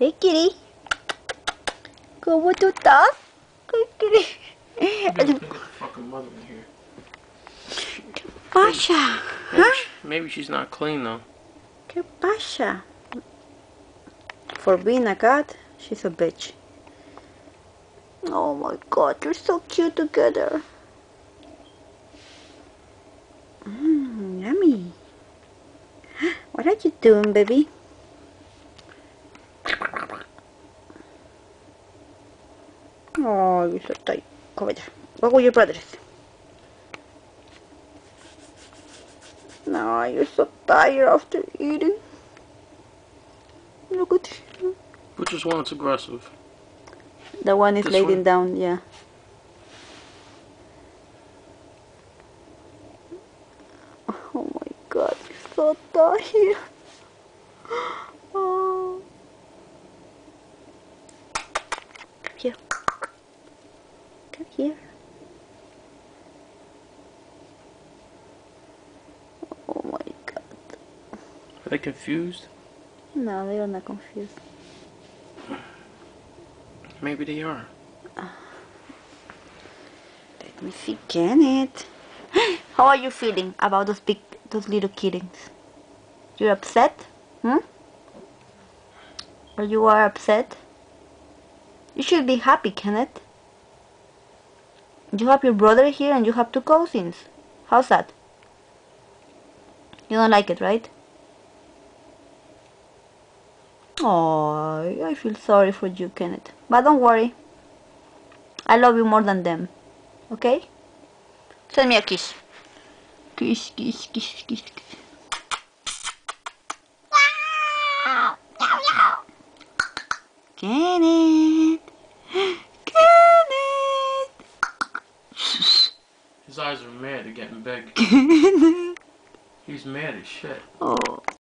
Hey, kitty. ¿Cómo tú estás? Hey, kitty. You gotta get the fucking mother in here. ¿Qué pasa? Maybe she's not clean though. ¿Qué pasa? For being a cat, she's a bitch. Oh my god, you're so cute together. Yummy. What are you doing, baby? Oh, you're so tired. Go over there. Go with your brothers. No, you're so tired after eating. Look at you. Which is one that's aggressive? The one is This laying one? down, yeah. Oh my god, you're so tired. Oh. Come here. Come here. Oh my god. Are they confused? No, they are not confused. Maybe they are. Let me see, Kenneth. How are you feeling about those little kittens? You're upset? Or you are upset? You should be happy, Kenneth. You have your brother here and you have two cousins. How's that? You don't like it, right? Oh, I feel sorry for you, Kenneth. But don't worry. I love you more than them. Okay? Send me a kiss. Kiss, kiss, kiss, kiss, kiss. Kenneth! Kenneth! His eyes are mad. They're getting big. Kenneth! He's mad as shit. Oh.